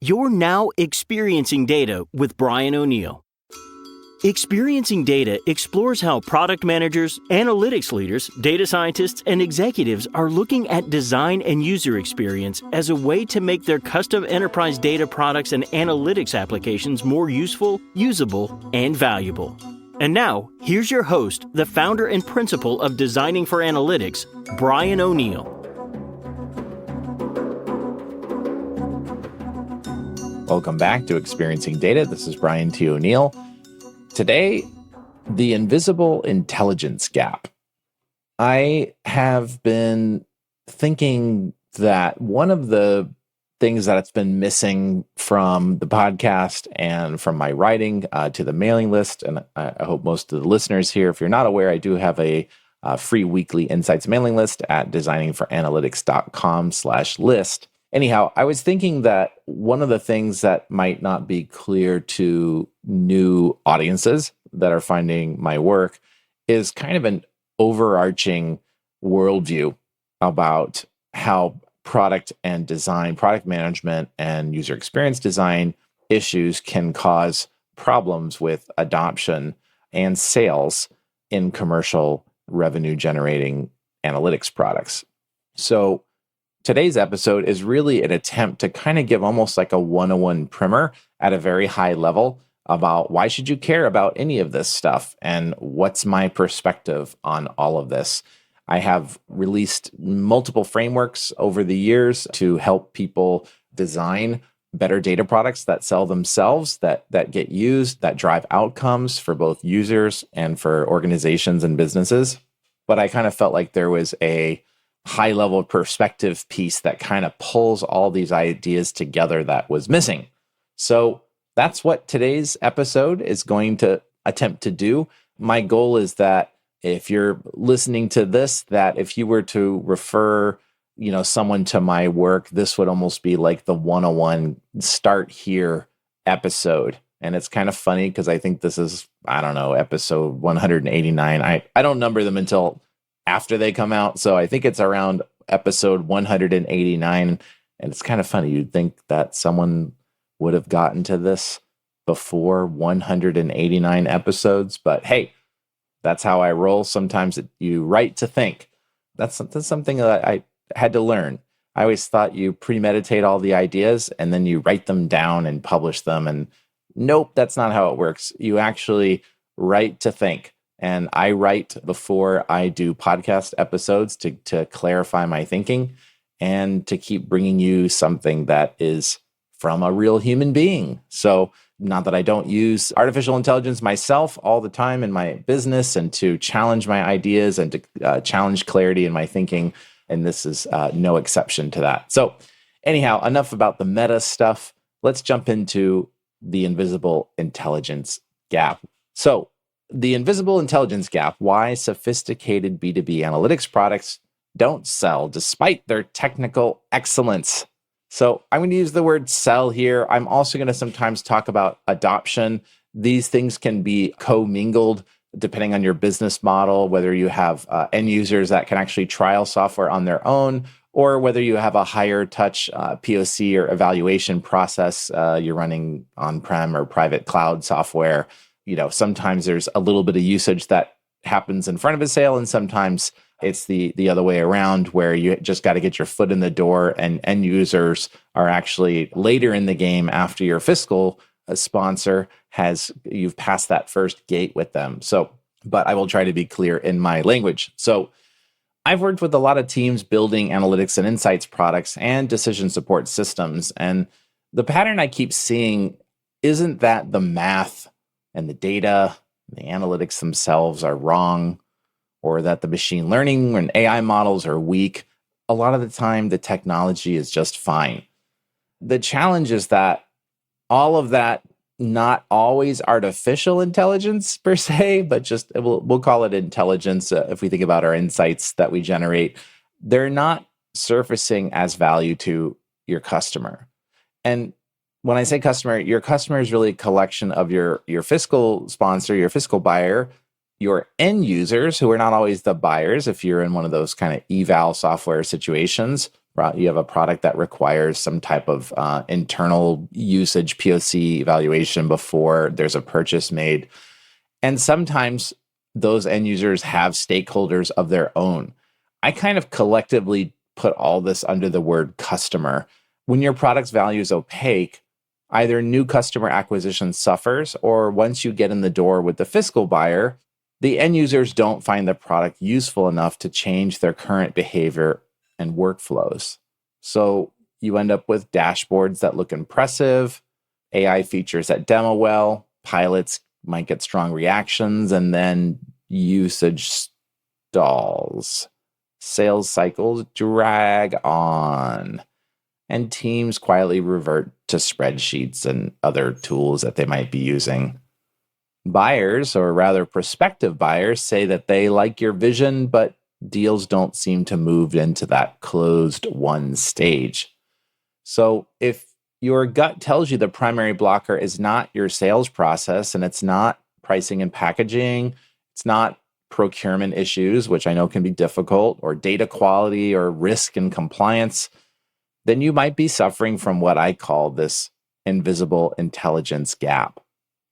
You're now experiencing data with Brian O'Neill. Experiencing Data explores how product managers, analytics leaders, data scientists, and executives are looking at design and user experience as a way to make their custom enterprise data products and analytics applications more useful, usable, and valuable. And now, here's your host, the founder and principal of Designing for Analytics, Brian O'Neill. Welcome back to Experiencing Data. This is Brian T. O'Neill. Today, the invisible intelligence gap. I have been thinking that one of the things that's been missing from the podcast and from my writing to the mailing list, and I hope most of the listeners here, if you're not aware, I do have a free weekly insights mailing list at designingforanalytics.com/list. Anyhow, I was thinking that one of the things that might not be clear to new audiences that are finding my work is kind of an overarching worldview about how product and design, product management and user experience design issues can cause problems with adoption and sales in commercial revenue generating analytics products. So today's episode is really an attempt to kind of give almost like a 101 primer at a very high level about why should you care about any of this stuff and what's my perspective on all of this. I have released multiple frameworks over the years to help people design better data products that sell themselves, that get used, that drive outcomes for both users and for organizations and businesses. But I kind of felt like there was a high-level perspective piece that kind of pulls all these ideas together that was missing. So that's what today's episode is going to attempt to do. My goal is that if you're listening to this, that if you were to refer, someone to my work, this would almost be like the 101 start here episode. And it's kind of funny because I think this is, episode 189. I don't number them until after they come out. So I think it's around episode 189. And it's kind of funny. You'd think that someone would have gotten to this before 189 episodes. But hey, that's how I roll. Sometimes you write to think. That's something that I had to learn. I always thought you premeditate all the ideas and then you write them down and publish them. And nope, that's not how it works. You actually write to think. And I write before I do podcast episodes to clarify my thinking and to keep bringing you something that is from a real human being. So not that I don't use artificial intelligence myself all the time in my business and to challenge my ideas and to challenge clarity in my thinking. And this is no exception to that. So anyhow, enough about the meta stuff. Let's jump into the invisible intelligence gap. So the invisible intelligence gap, why sophisticated B2B analytics products don't sell despite their technical excellence. So I'm going to use the word sell here. I'm also going to sometimes talk about adoption. These things can be commingled depending on your business model, whether you have end users that can actually trial software on their own, or whether you have a higher touch POC or evaluation process, you're running on-prem or private cloud software. Sometimes there's a little bit of usage that happens in front of a sale, and sometimes it's the other way around where you just got to get your foot in the door and end users are actually later in the game after your fiscal sponsor you've passed that first gate with them. So, but I will try to be clear in my language. So I've worked with a lot of teams building analytics and insights products and decision support systems. And the pattern I keep seeing isn't that the math and the data, the analytics themselves are wrong, or that the machine learning and AI models are weak. A lot of the time, the technology is just fine. The challenge is that all of that, not always artificial intelligence per se, but just we'll call it intelligence if we think about our insights that we generate, they're not surfacing as value to your customer. And when I say customer, your customer is really a collection of your fiscal sponsor, your fiscal buyer, your end users, who are not always the buyers if you're in one of those kind of eval software situations, You have a product that requires some type of internal usage POC evaluation before there's a purchase made. And sometimes those end users have stakeholders of their own. I kind of collectively put all this under the word customer. When your product's value is opaque, either new customer acquisition suffers, or once you get in the door with the fiscal buyer, the end users don't find the product useful enough to change their current behavior and workflows. So you end up with dashboards that look impressive, AI features that demo well, pilots might get strong reactions, and then usage stalls. Sales cycles drag on, and teams quietly revert to spreadsheets and other tools that they might be using. Buyers, or rather prospective buyers, say that they like your vision, but deals don't seem to move into that closed won stage. So if your gut tells you the primary blocker is not your sales process, and it's not pricing and packaging, it's not procurement issues, which I know can be difficult, or data quality, or risk and compliance, then you might be suffering from what I call this invisible intelligence gap.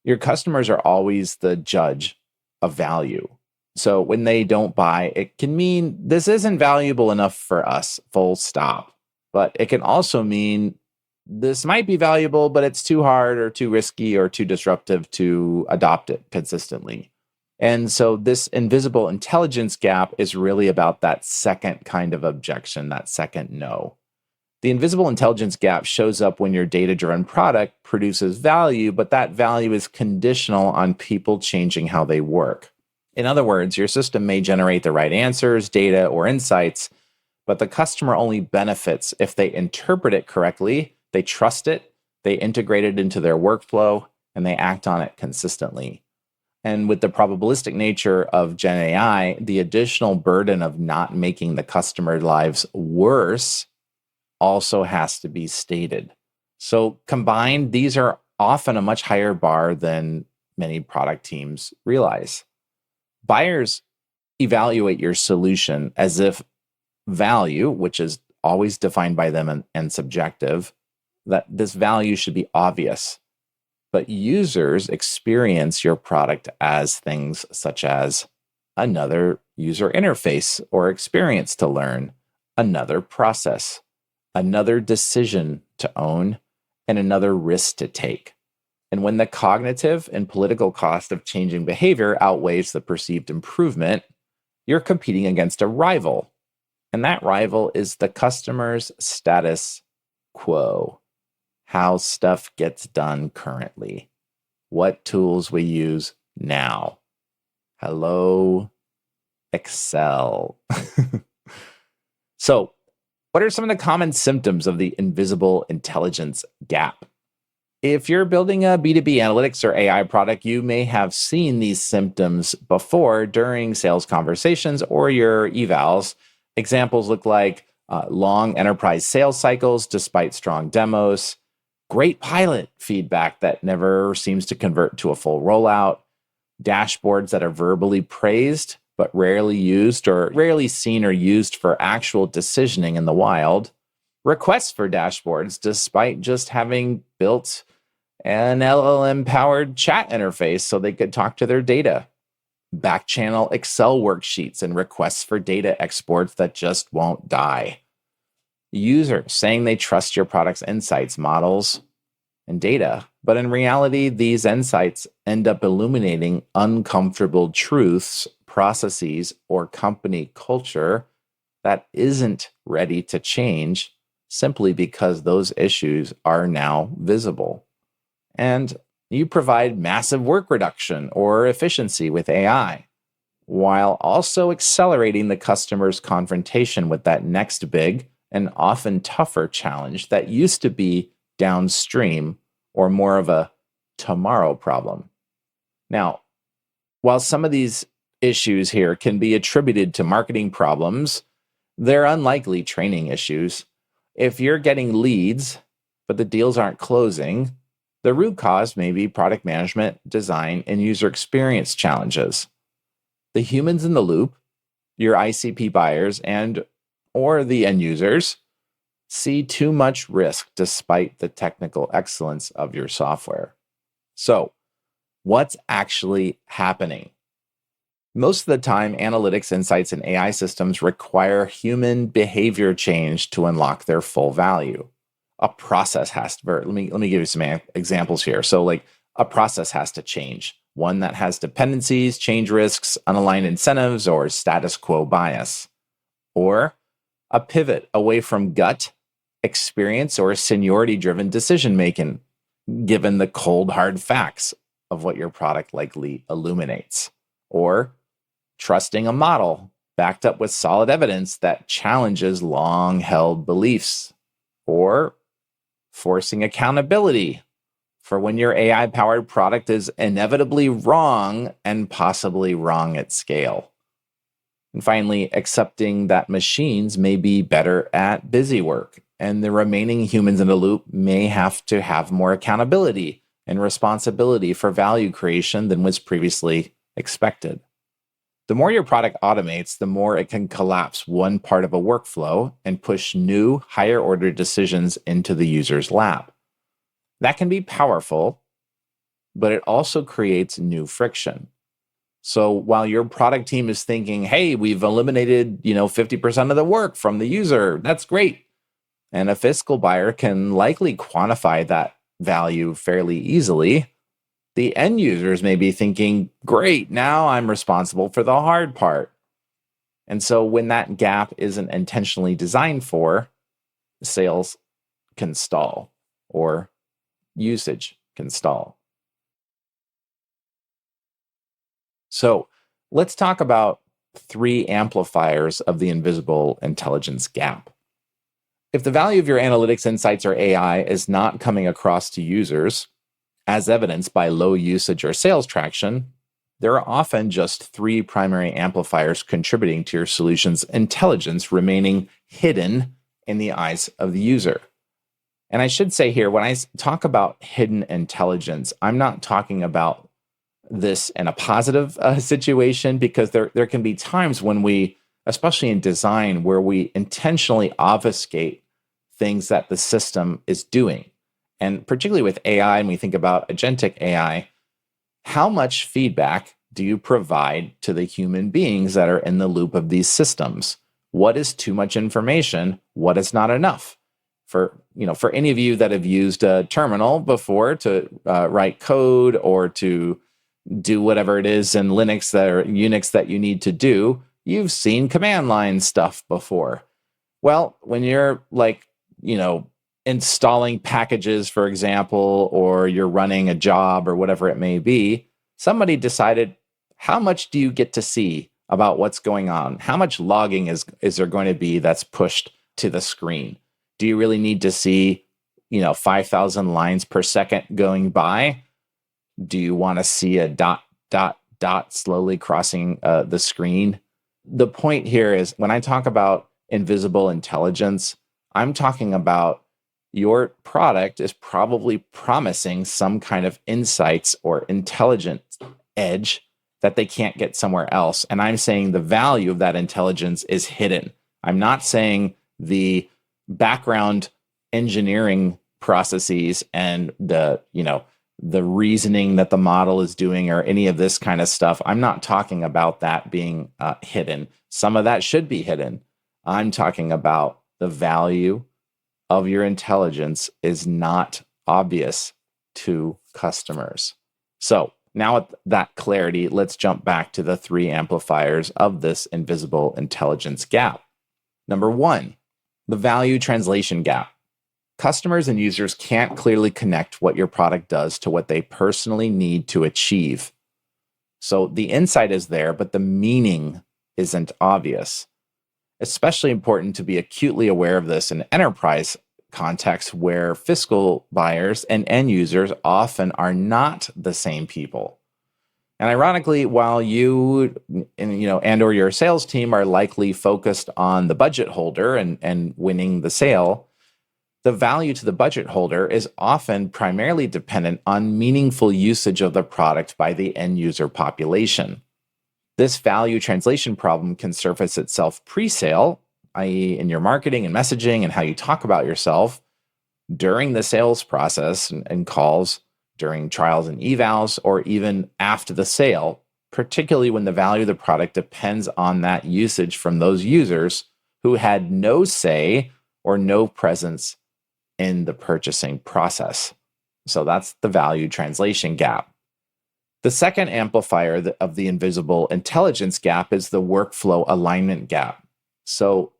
Your customers are always the judge of value. So when they don't buy, it can mean this isn't valuable enough for us, full stop. But it can also mean this might be valuable, but it's too hard or too risky or too disruptive to adopt it consistently. And so this invisible intelligence gap is really about that second kind of objection, that second no. The invisible intelligence gap shows up when your data-driven product produces value, but that value is conditional on people changing how they work. In other words, your system may generate the right answers, data, or insights, but the customer only benefits if they interpret it correctly, they trust it, they integrate it into their workflow, and they act on it consistently. And with the probabilistic nature of Gen AI, the additional burden of not making the customer lives worse also has to be stated. So combined, these are often a much higher bar than many product teams realize. Buyers evaluate your solution as if value, which is always defined by them and subjective, that this value should be obvious. But users experience your product as things such as another user interface or experience to learn, another process, another decision to own, and another risk to take. And when the cognitive and political cost of changing behavior outweighs the perceived improvement, you're competing against a rival. And that rival is the customer's status quo, how stuff gets done currently, what tools we use now. Hello, Excel. So, what are some of the common symptoms of the invisible intelligence gap? If you're building a B2B analytics or AI product, you may have seen these symptoms before during sales conversations or your evals. Examples look like long enterprise sales cycles despite strong demos, great pilot feedback that never seems to convert to a full rollout, dashboards that are verbally praised but rarely used or rarely seen or used for actual decisioning in the wild, requests for dashboards despite just having built an LLM-powered chat interface so they could talk to their data, back-channel Excel worksheets and requests for data exports that just won't die, users saying they trust your product's insights, models, and data, but in reality, these insights end up illuminating uncomfortable truths, processes, or company culture that isn't ready to change simply because those issues are now visible. And you provide massive work reduction or efficiency with AI, while also accelerating the customer's confrontation with that next big and often tougher challenge that used to be downstream or more of a tomorrow problem. Now, while some of these issues here can be attributed to marketing problems, they're unlikely training issues. If you're getting leads, but the deals aren't closing, the root cause may be product management, design, and user experience challenges. The humans in the loop, your ICP buyers and or the end users, see too much risk despite the technical excellence of your software. So, what's actually happening? Most of the time, analytics, insights, and AI systems require human behavior change to unlock their full value. A process has to, let me give you some examples here. So, like, a process has to change. One that has dependencies, change risks, unaligned incentives, or status quo bias. Or a pivot away from gut, experience, or seniority-driven decision-making, given the cold, hard facts of what your product likely illuminates. Or trusting a model backed up with solid evidence that challenges long-held beliefs. Or forcing accountability for when your AI-powered product is inevitably wrong and possibly wrong at scale. And finally, accepting that machines may be better at busy work, and the remaining humans in the loop may have to have more accountability and responsibility for value creation than was previously expected. The more your product automates, the more it can collapse one part of a workflow and push new, higher-order decisions into the user's lap. That can be powerful, but it also creates new friction. So while your product team is thinking, hey, we've eliminated 50% of the work from the user, that's great. And a fiscal buyer can likely quantify that value fairly easily. The end users may be thinking, great, now I'm responsible for the hard part. And so when that gap isn't intentionally designed for, sales can stall or usage can stall. So let's talk about 3 amplifiers of the invisible intelligence gap. If the value of your analytics, insights, or AI is not coming across to users, as evidenced by low usage or sales traction, there are often just 3 primary amplifiers contributing to your solution's intelligence remaining hidden in the eyes of the user. And I should say here, when I talk about hidden intelligence, I'm not talking about this in a positive situation, because there can be times when we, especially in design, where we intentionally obfuscate things that the system is doing. And particularly with AI, and we think about agentic AI, how much feedback do you provide to the human beings that are in the loop of these systems? What is too much information? What is not enough? For any of you that have used a terminal before to write code or to do whatever it is in Linux or Unix that you need to do, you've seen command line stuff before. Well, when you're installing packages, for example, or you're running a job or whatever it may be, somebody decided, how much do you get to see about what's going on? How much logging is there going to be that's pushed to the screen? Do you really need to see 5,000 lines per second going by? Do you want to see a dot slowly crossing the screen? The point here is, when I talk about invisible intelligence, I'm talking about your product is probably promising some kind of insights or intelligence edge that they can't get somewhere else. And I'm saying the value of that intelligence is hidden. I'm not saying the background engineering processes and the reasoning that the model is doing or any of this kind of stuff. I'm not talking about that being hidden. Some of that should be hidden. I'm talking about the value of your intelligence is not obvious to customers. So now with that clarity, let's jump back to the 3 amplifiers of this invisible intelligence gap. Number 1, the value translation gap. Customers and users can't clearly connect what your product does to what they personally need to achieve. So the insight is there, but the meaning isn't obvious. Especially important to be acutely aware of this in enterprise contexts where fiscal buyers and end users often are not the same people. And ironically, while you and or your sales team are likely focused on the budget holder and winning the sale, the value to the budget holder is often primarily dependent on meaningful usage of the product by the end user population. This value translation problem can surface itself pre-sale i.e., in your marketing and messaging and how you talk about yourself during the sales process and calls, during trials and evals, or even after the sale, particularly when the value of the product depends on that usage from those users who had no say or no presence in the purchasing process. So that's the value translation gap. The second amplifier of the invisible intelligence gap is the workflow alignment gap. So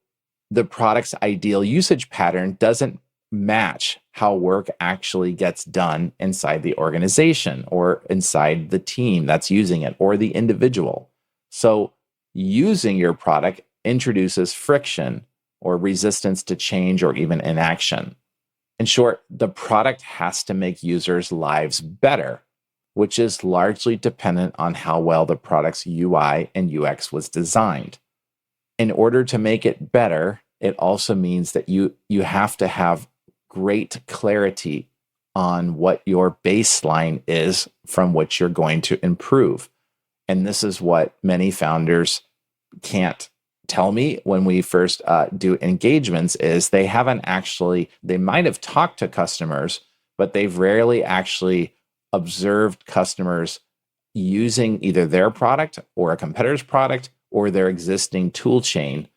the product's ideal usage pattern doesn't match how work actually gets done inside the organization or inside the team that's using it or the individual. So using your product introduces friction or resistance to change or even inaction. In short, the product has to make users' lives better, which is largely dependent on how well the product's UI and UX was designed. In order to make it better, it also means that you have to have great clarity on what your baseline is from which you're going to improve. And this is what many founders can't tell me when we first do engagements is they might have talked to customers, but they've rarely actually observed customers using either their product or a competitor's product or their existing tool chain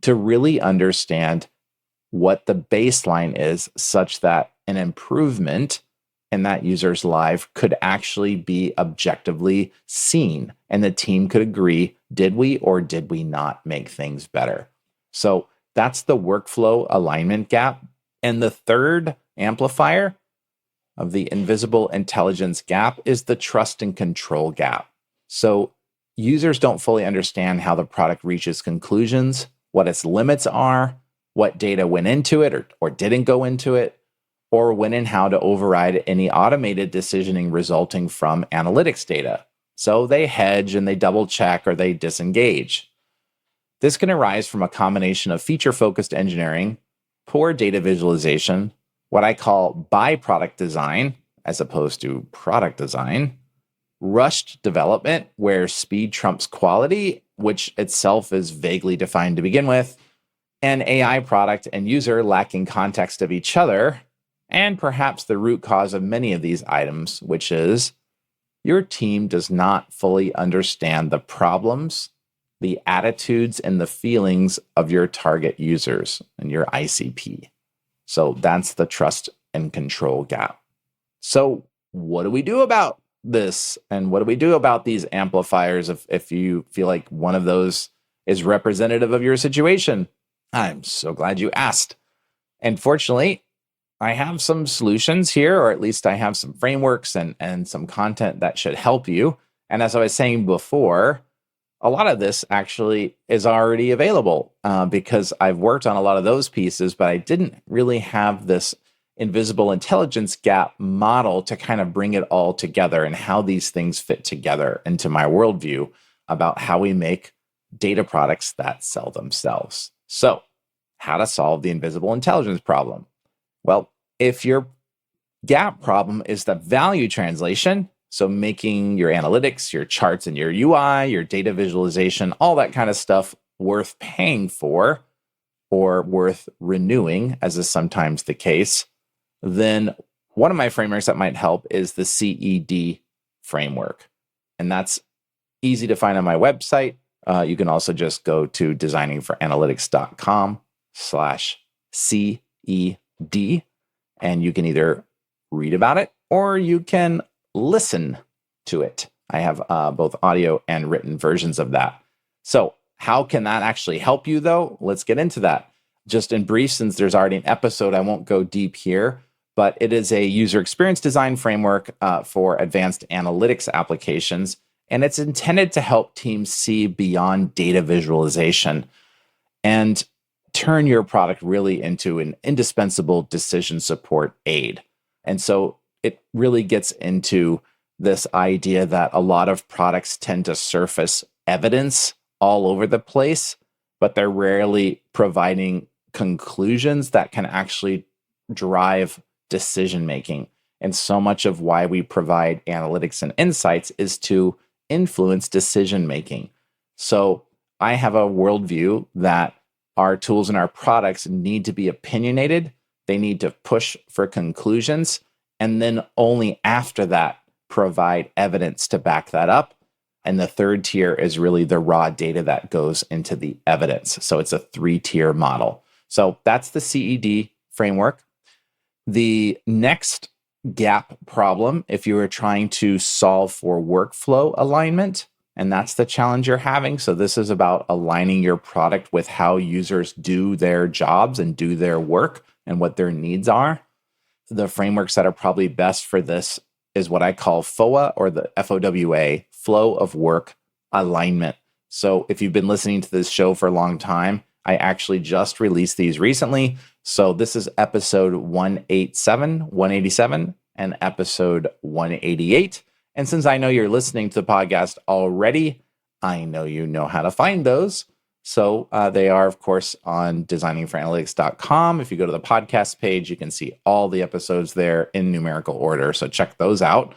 to really understand what the baseline is such that an improvement in that user's life could actually be objectively seen and the team could agree, did we or did we not make things better? So that's the workflow alignment gap. And the third amplifier of the invisible intelligence gap is the trust and control gap. So users don't fully understand how the product reaches conclusions, what its limits are, what data went into it or didn't go into it, or when and how to override any automated decisioning resulting from analytics data. So they hedge and they double check or they disengage. This can arise from a combination of feature-focused engineering, poor data visualization, what I call byproduct design as opposed to product design, rushed development where speed trumps quality, which itself is vaguely defined to begin with, and AI product and user lacking context of each other, and perhaps the root cause of many of these items, which is your team does not fully understand the problems, the attitudes, and the feelings of your target users and your ICP. So that's the trust and control gap. So what do we do about this? And what do we do about these amplifiers if you feel like one of those is representative of your situation? I'm so glad you asked. And fortunately, I have some solutions here, or at least I have some frameworks and some content that should help you. And as I was saying before, a lot of this actually is already available because I've worked on a lot of those pieces, but I didn't really have this invisible intelligence gap model to kind of bring it all together and how these things fit together into my worldview about how we make data products that sell themselves. So, how to solve the invisible intelligence problem? Well, if your gap problem is the value translation, so making your analytics, your charts, and your UI, your data visualization, all that kind of stuff worth paying for or worth renewing, as is sometimes the case, then one of my frameworks that might help is the CED framework. And that's easy to find on my website. You can also just go to designingforanalytics.com/CED, and you can either read about it or you can listen to it. I have both audio and written versions of that. So how can that actually help you, though? Let's get into that. Just in brief, since there's already an episode, I won't go deep here, but it is a user experience design framework for advanced analytics applications, and it's intended to help teams see beyond data visualization and turn your product really into an indispensable decision support aid. And so it really gets into this idea that a lot of products tend to surface evidence all over the place, but they're rarely providing conclusions that can actually drive decision making. And so much of why we provide analytics and insights is to influence decision making. So I have a worldview that our tools and our products need to be opinionated. They need to push for conclusions. And then only after that, provide evidence to back that up. And the third tier is really the raw data that goes into the evidence. So it's a 3-tier model. So that's the CED framework. The next gap problem, if you were trying to solve for workflow alignment, and that's the challenge you're having. So this is about aligning your product with how users do their jobs and do their work and what their needs are. The frameworks that are probably best for this is what I call FOWA, or the FOWA, flow of work alignment. So if you've been listening to this show for a long time, I actually just released these recently. So this is episode 187, and episode 188. And since I know you're listening to the podcast already, I know you know how to find those. So they are, of course, on designingforanalytics.com. If you go to the podcast page, you can see all the episodes there in numerical order. So check those out.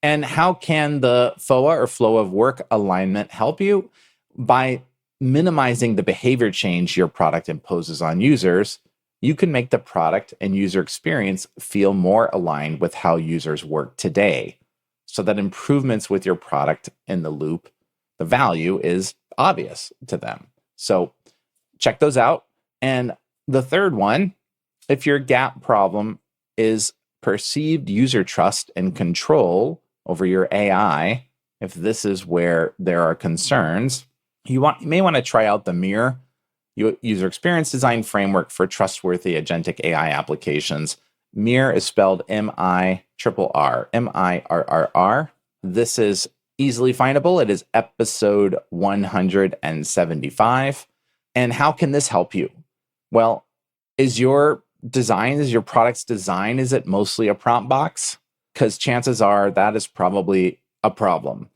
And how can the FOWA, or flow of work alignment, help you? By minimizing the behavior change your product imposes on users, you can make the product and user experience feel more aligned with how users work today, so that improvements with your product in the loop, the value is obvious to them. So check those out. And the third one, if your gap problem is perceived user trust and control over your AI, if this is where there are concerns, you may want to try out the MIRRR, User Experience Design Framework for Trustworthy Agentic AI Applications. MIRRR is spelled MIRRR, MIRRR. This is easily findable. It is episode 175. And how can this help you? Well, is your product's design, is it mostly a prompt box? Because chances are that is probably a problem.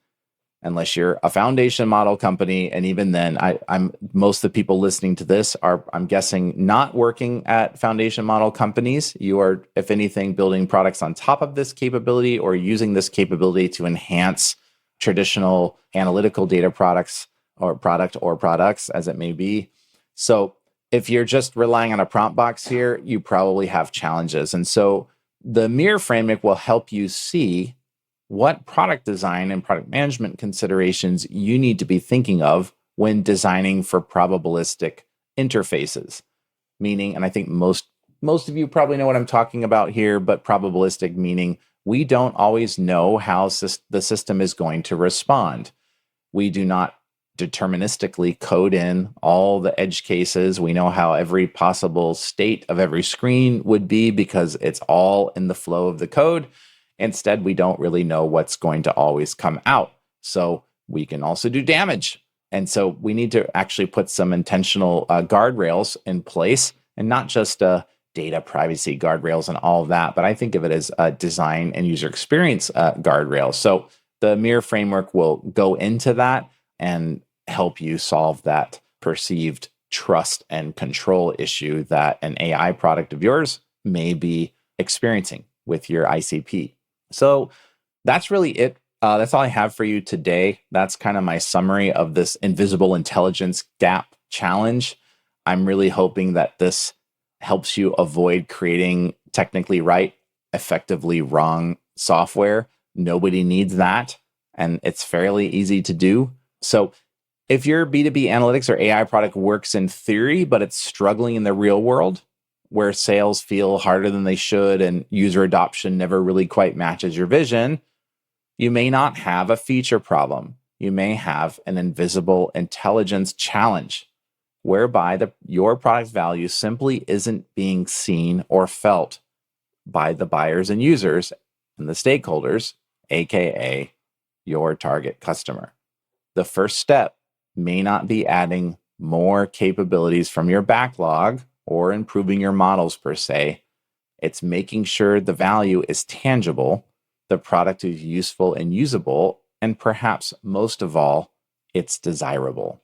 Unless you're a foundation model company, and even then, I'm most of the people listening to this are, I'm guessing, not working at foundation model companies. You are, if anything, building products on top of this capability, or using this capability to enhance traditional analytical data products, or products, as it may be. So if you're just relying on a prompt box here, you probably have challenges. And so the MIRRR framework will help you see what product design and product management considerations you need to be thinking of when designing for probabilistic interfaces. Meaning, and I think most of you probably know what I'm talking about here, but probabilistic meaning we don't always know how the system is going to respond. We do not deterministically code in all the edge cases. We know how every possible state of every screen would be because it's all in the flow of the code. Instead, we don't really know what's going to always come out. So we can also do damage. And so we need to actually put some intentional guardrails in place, and not just data privacy guardrails and all of that, but I think of it as design and user experience guardrails. So the MIRRR framework will go into that and help you solve that perceived trust and control issue that an AI product of yours may be experiencing with your ICP. So that's really it. That's all I have for you today. That's kind of my summary of this invisible intelligence gap challenge. I'm really hoping that this helps you avoid creating technically right, effectively wrong software. Nobody needs that, and it's fairly easy to do. So if your B2B analytics or AI product works in theory, but it's struggling in the real world, where sales feel harder than they should and user adoption never really quite matches your vision, you may not have a feature problem. You may have an invisible intelligence challenge, whereby your product value simply isn't being seen or felt by the buyers and users and the stakeholders, aka your target customer. The first step may not be adding more capabilities from your backlog or improving your models per se. It's making sure the value is tangible, the product is useful and usable, and perhaps most of all, it's desirable.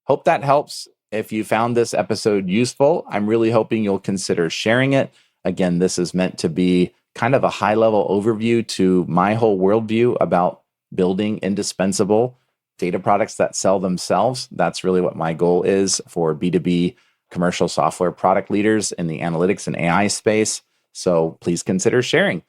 Hope that helps. If you found this episode useful, I'm really hoping you'll consider sharing it. Again, this is meant to be kind of a high-level overview to my whole worldview about building indispensable data products that sell themselves. That's really what my goal is for B2B commercial software product leaders in the analytics and AI space. So please consider sharing.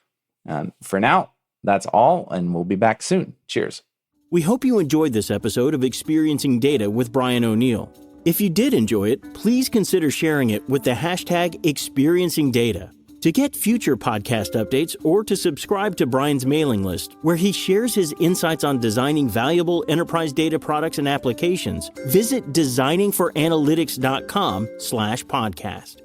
For now, that's all, and we'll be back soon. Cheers. We hope you enjoyed this episode of Experiencing Data with Brian O'Neill. If you did enjoy it, please consider sharing it with the hashtag #ExperiencingData. To get future podcast updates or to subscribe to Brian's mailing list, where he shares his insights on designing valuable enterprise data products and applications, visit designingforanalytics.com/podcast.